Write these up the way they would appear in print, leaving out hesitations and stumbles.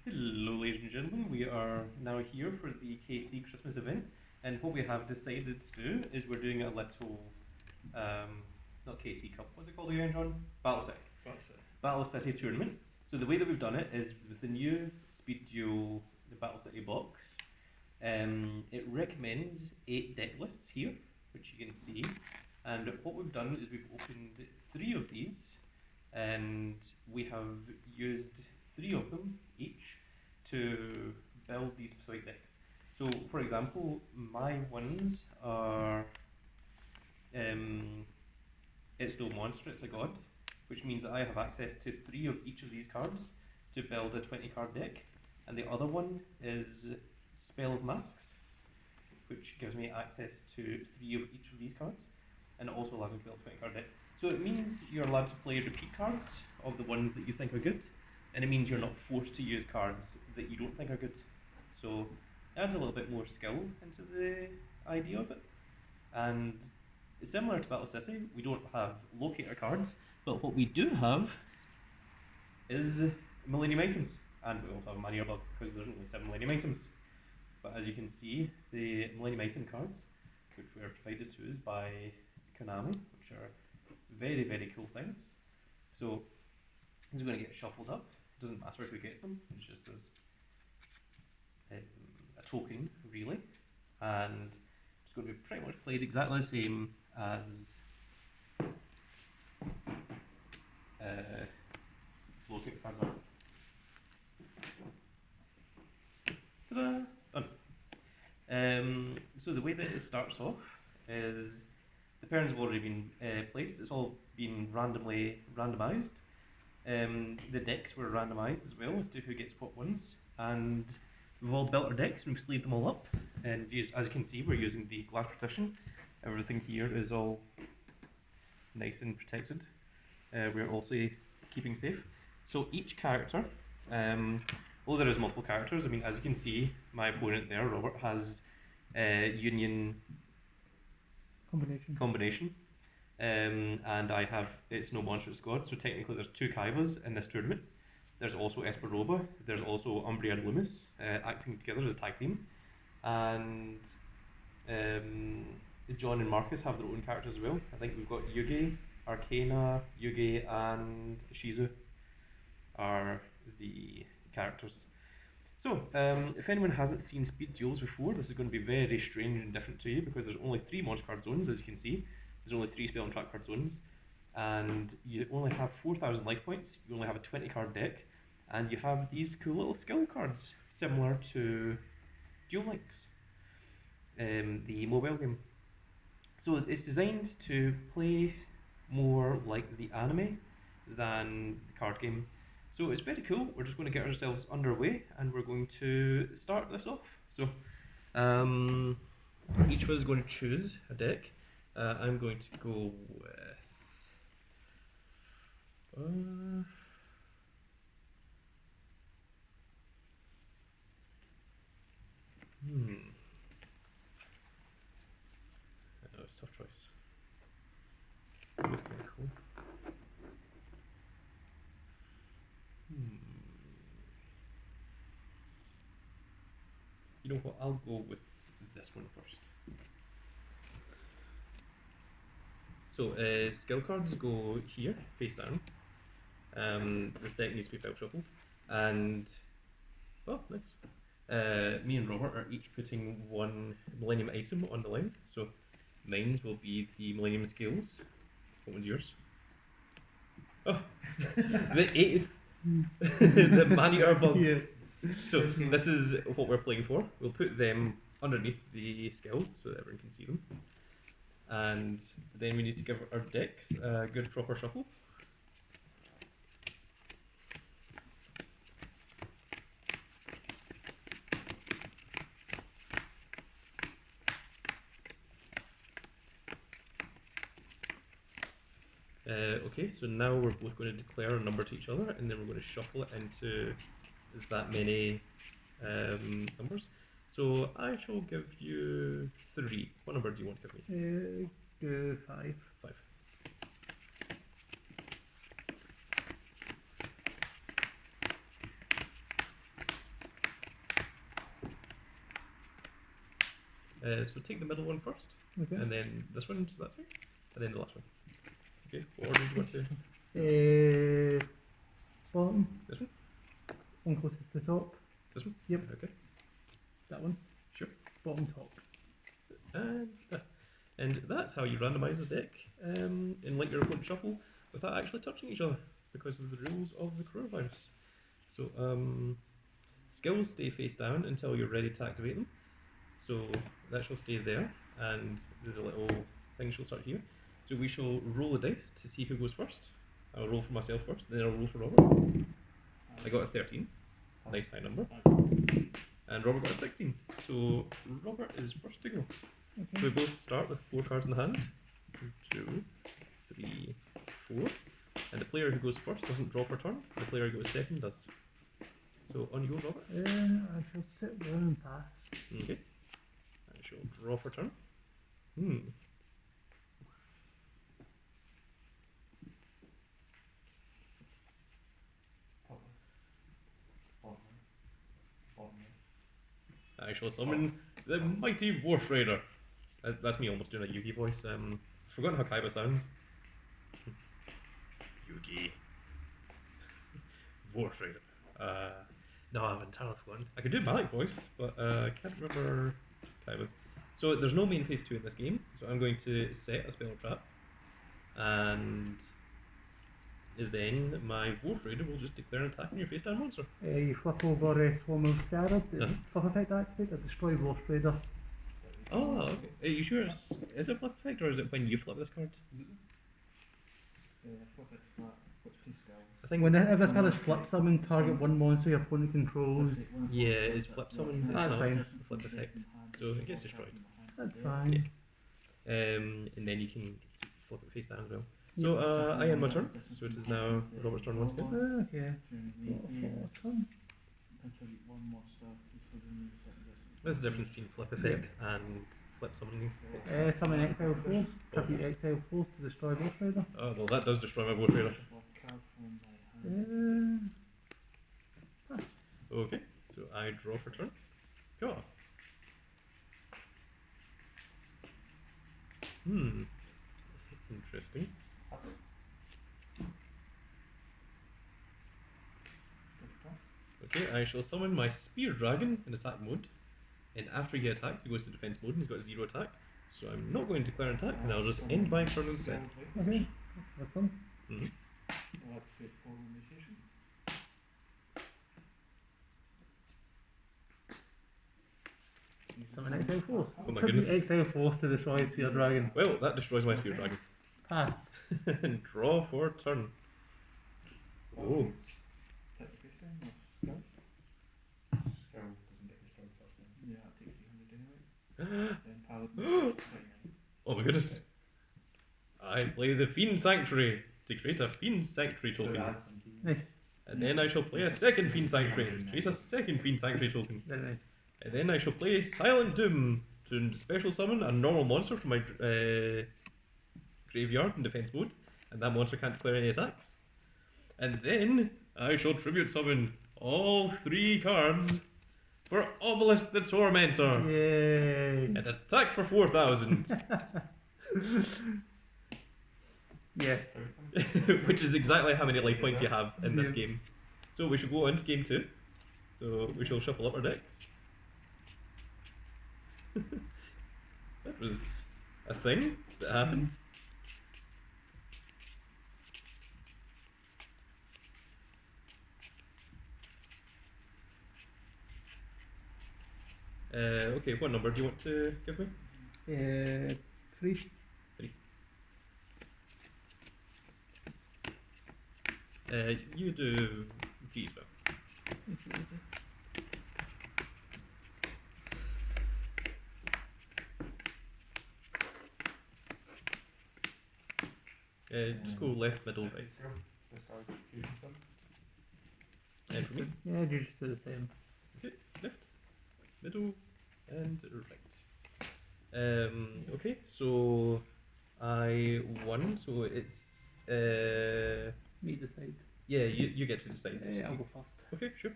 Hello, ladies and gentlemen. We are now here for the KC Christmas event, and what we have decided to do is we're doing a little, not KC Cup. What's it called again, John? Battle City. Battle City tournament. So the way that we've done it is with the new Speed Duel, the Battle City box. It recommends 8 deck lists here, which you can see. And what we've done is we've opened 3 of these, and we have used 3 of them each to build these specific decks. So, for example, my ones are it's no monster, it's a god, which means that I have access to 3 of each of these cards to build a 20 card deck, and the other one is Spell of Masks, which gives me access to 3 of each of these cards, and it also allows me to build a 20 card deck. So it means you're allowed to play repeat cards of the ones that you think are good, and it means you're not forced to use cards that you don't think are good. So it adds a little bit more skill into the idea of it. And similar to Battle City, we don't have locator cards, but what we do have is Millennium items. And we also have Mania Bug because there's only 7 Millennium items. But as you can see, the Millennium item cards, which were provided to us by Konami, which are very, very cool things. So these are going to get shuffled up. It doesn't matter who gets them, it's just as a token, really. And it's going to be pretty much played exactly the same as locator cards are. Ta-da! Done. So the way that it starts off is the parents have already been placed. It's all been randomised. The decks were randomised as well as to who gets what ones, and we've all built our decks and we've sleeved them all up. And as you can see, we're using the glass partition. Everything here is all nice and protected. We're also keeping safe. So each character, although there is multiple characters, I mean, as you can see, my opponent there, Robert, has Union combination. And I have it's no monstrous god, so technically there's 2 Kaibas in this tournament. There's also Espa Roba, there's also Umbria and Loomis acting together as a tag team, and John and Marcus have their own characters as well. I think we've got Yugi, Arcana, Yugi, and Shizu are the characters. So, if anyone hasn't seen Speed Duels before, this is going to be very strange and different to you because there's only 3 monster card zones, as you can see. There's only 3 spell and trap card zones, and you only have 4,000 life points. You only have a 20 card deck, and you have these cool little skill cards similar to Duel Links, the mobile game. So it's designed to play more like the anime than the card game. So it's very cool. We're just going to get ourselves underway, and we're going to start this off. So each of us is going to choose a deck. I'm going to go with I know it's a tough choice. Okay, cool. You know what? I'll go with this one first. So skill cards go here, face down. This deck needs to be file shuffled, and nice. Me and Robert are each putting 1 Millennium item on the line. So mine's will be the Millennium Scales. What one's yours? Oh, the 8th, the Mania Bug. Yeah. So this is what we're playing for. We'll put them underneath the skill so that everyone can see them. And then we need to give our decks a good proper shuffle. Okay, so now we're both going to declare a number to each other, and then we're going to shuffle it into that many numbers. So I shall give you 3. What number do you want to give me? 5. 5. So take the middle one first, Okay. and then this one to that side, and then the last one. Okay, what order do you want to? Bottom. This one? One closest to the top. This one? Yep. Okay, That one. sure. Bottom top. And that's how you randomise a deck and let your opponent shuffle without actually touching each other because of the rules of the coronavirus. So skills stay face down until you're ready to activate them. So that shall stay there, and there's a little thing shall start here. So we shall roll a dice to see who goes first. I'll roll for myself first, then I'll roll for Robert. I got a 13, nice high number, and Robert got a 16. So Robert is first to go. Okay. So we both start with 4 cards in the hand. 2, 3, 4. And the player who goes first doesn't draw per turn. The player who goes second does. So on you go, Robert. I shall sit there and pass. Okay. I shall draw per turn. I shall summon the mighty War Raider. That's me almost doing a Yugi voice. Forgotten how Kaiba sounds. Yugi. War Raider. No, I've entirely forgotten. I could do Malik voice, but I can't remember Kaiba's. So there's no main phase 2 in this game, so I'm going to set a spell trap, and then my War Raider will just declare an attack on your face down monster. You flip over Swarm of Scarab. It's flip effect activated. Destroy Wolf Raider. Oh, okay. Are you sure is it flip effect or is it when you flip this card? I think If this card is flip summon, target one monster your opponent controls. yeah, it's flip summon. It's That's not fine. flip effect, so it gets destroyed. That's fine. And then you can flip it face down as well. So I end my turn. So it is now Robert's turn once again. Okay. Turn. What's the difference between flip effects and flip summoning? Summon Exile Force. Tribute Exile Force to destroy Wolf Raider. Oh well, that does destroy my War Raider. Pass. Okay, so I draw for turn. Go. Interesting. Okay, I shall summon my Spear Dragon in attack mode. And after he attacks, he goes to defense mode and he's got 0 attack. So I'm not going to declare an attack, and I'll just end my turn instead. Okay. That's fun. Summon Exile Force. Oh my Tribute goodness. Exile Force to destroy Spear Dragon. Well, that destroys my Spear Dragon. Pass. And draw for turn. Oh. Oh my goodness. I play the Fiend Sanctuary to create a Fiend Sanctuary token. Nice. And then I shall play a second Fiend Sanctuary to create a second Fiend Sanctuary token. Very nice. And then I shall play Silent Doom to special summon a normal monster from my graveyard in defense mode. And that monster can't declare any attacks. And then I shall tribute summon all 3 cards for Obelisk the Tormentor. Yay. And attack for 4,000. Yeah. Which is exactly how many life points you have in this Yeah. game. So we shall go on to game 2. So we shall shuffle up our decks. That was a thing that happened. Okay, what number do you want to give me? 3. 3. You do G as well. Just go left, middle, right. And for me? Yeah, you just do the same. Okay, left, middle, and right. Okay, so I won, so it's Me decide. yeah, you get to decide. I'll go first. Okay, sure.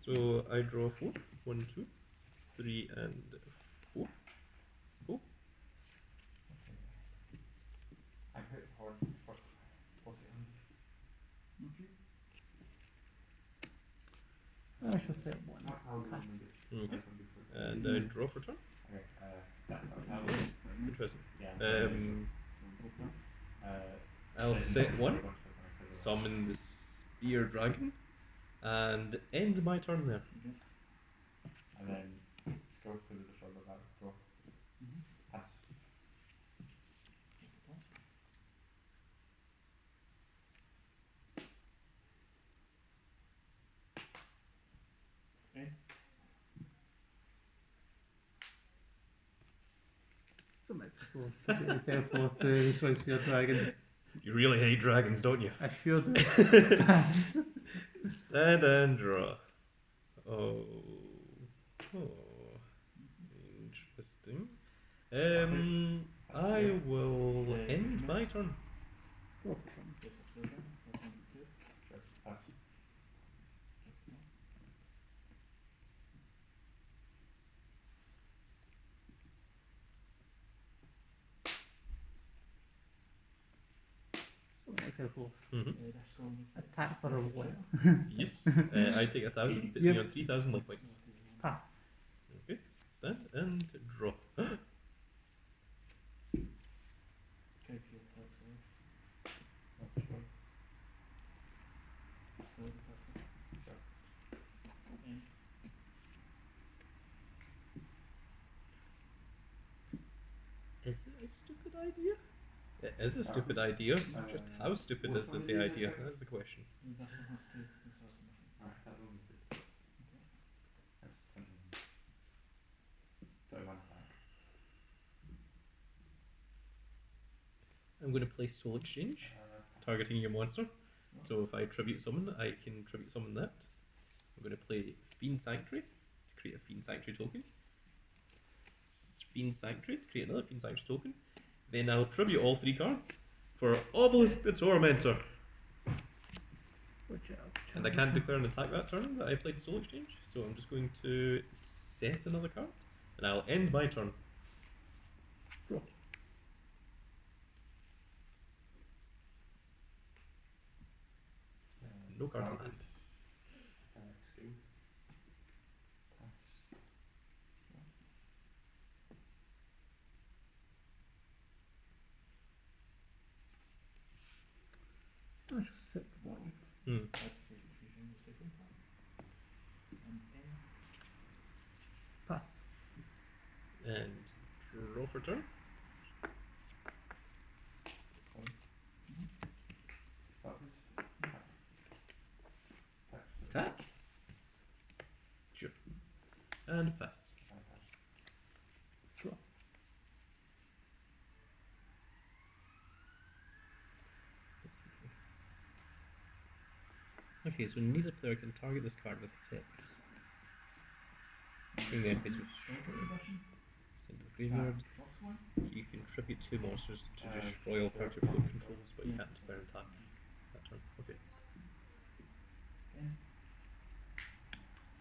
So I draw 4. 1, 2, 3, and 4. I shall say one. Pass. Okay. And draw for turn. Interesting. I'll set one, summon the spear dragon, and end my turn there. And then draw to the shoulder back, draw. Pass. Okay. So makes it force to destroy your dragon. You really hate dragons, don't you? I should pass. Stand and draw. Oh. Interesting. I will end my turn. Draw for one. Pass. So makes it force. Attack for a while. Yes. I take 1,000, puts Yep. me on 3,000 luck points. Pass. Okay. Stand and draw. Is it a stupid idea? It is a stupid idea. Just how stupid is it, the idea? That's the question. Alright, that will be good. That's 21 attack. I'm going to play Soul Exchange, targeting your monster. So if I tribute summon, I can tribute summon that. I'm going to play Fiend Sanctuary to create a Fiend Sanctuary token. Fiend Sanctuary to create another Fiend Sanctuary token. Then I'll tribute all 3 cards for Obelisk the Tormentor. Watch out. And I can't declare an attack that turn, but I played Soul Exchange, so I'm just going to set another card, and I'll end my turn. Draw. No cards in hand. Pass. I shall set one. Pass. And draw for turn. Attack. Sure. And pass. Draw. Okay, so neither player can target this card with effects. Bring the end phase with send to the graveyard. You can tribute 2 monsters to destroy all cards your opponent controls, but you can't declare an attack that turn. Okay.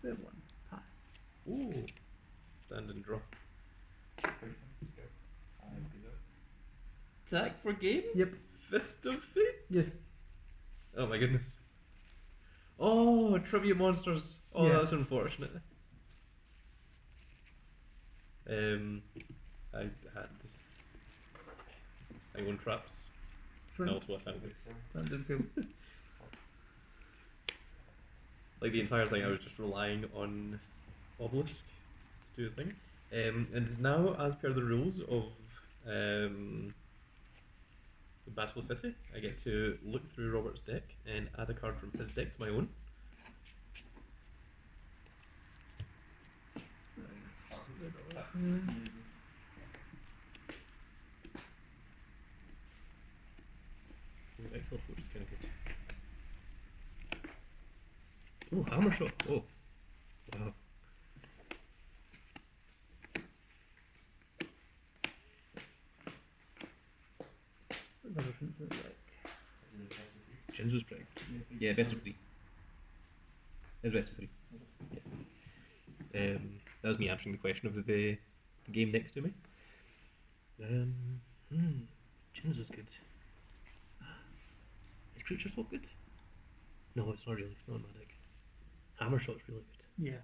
Set one. Pass. Ooh. Stand and draw. Attack for game? Yep. Fist of Fate? Yes. Oh my goodness. Oh, tribute monsters. Oh, Yeah. that's unfortunate. I had my own traps. Sure. No, to what time? That didn't feel. Like the entire thing, I was just relying on Obelisk to do the thing. And now, as per the rules of the Battle City, I get to look through Robert's deck and add a card from his deck to my own. Excellent, which is kind of good. Oh, hammer shot! Oh, wow. What's other things that like? Jinzo's pretty. Yeah, best of 3. It's best of 3. Yeah. That was me answering the question of the game next to me. Jinzo's good. Is Creature Swap good? No, it's not really. Not in my deck. Hammer shot's really good. Yeah.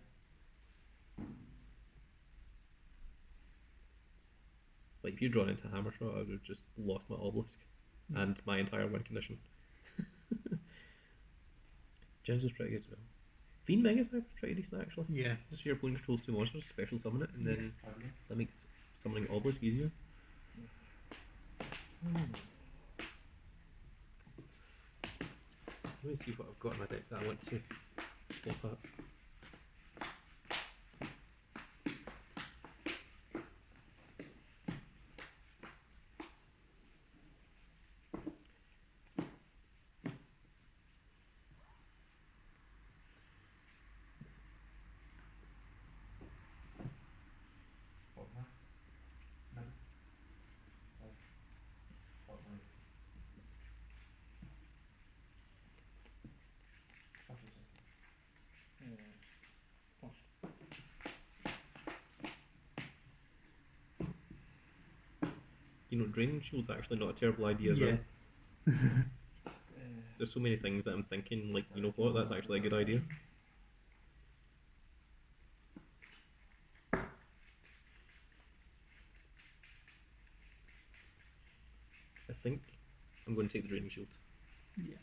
Like if you drawn into hammer shot, I would have just lost my obelisk and my entire win condition. Jinzo's pretty good as well. Fiend Mega's pretty decent actually. Yeah. Just your opponent controls 2 monsters, special summon it, and then Pardon me? that makes summoning obelisk easier. Let me see what I've got in my deck that I want to swap out. Fortnite? No. Fortnite. First or second? You know, draining shield's actually not a terrible idea as Yeah. well. There's so many things that I'm thinking, like, you know what, that's actually a good idea. I think I'm going to take the draining shield. Yeah.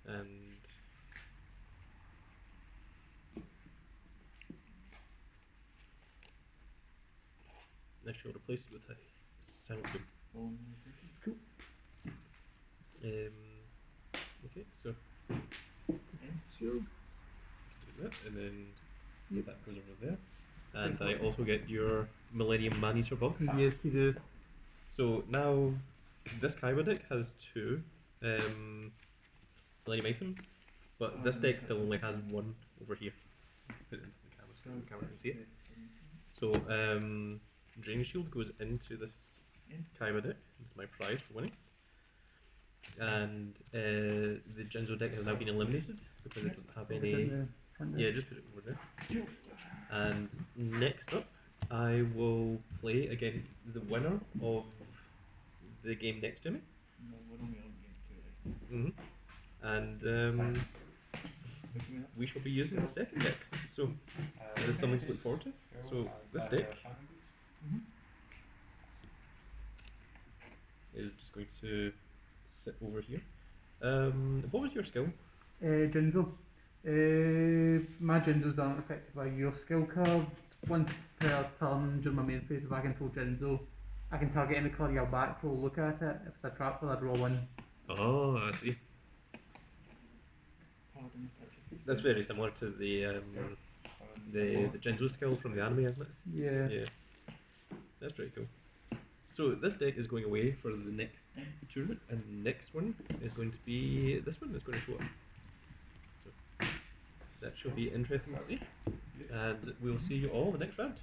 And I shall replace it with a Silent Boom. Cool. Okay, so Shields. do that, and then that goes over there. And I also get your Millennium Man-Eater bug. Yes, you do. So now this Kaiba deck has 2 Millennium items, but this deck still only has 1 over here. Put it into the camera so the camera can see it. So Drain Shield goes into this Kaiba deck. It's my prize for winning. And the Jinzo deck has now been eliminated because it doesn't have any. Yeah, just put it over there. And next up, I will play against the winner of the game next to me. No, we're only on game 2, right? And we shall be using the second decks. So there's something to look forward to. So this deck is just going to sit over here. What was your skill? Jinzo. My Jinzos aren't affected by your skill cards. Once per turn during my main phase, if I control Jinzo, I can target any card you'll back roll, look at it. If it's a trap, I'll draw 1. Oh, I see. That's very similar to the Jinzo skill from the anime, isn't it? Yeah. Yeah. That's pretty cool. So this deck is going away for the next tournament, and the next one is going to be this one that's going to show up. So that should be interesting to see. And we'll see you all in the next round.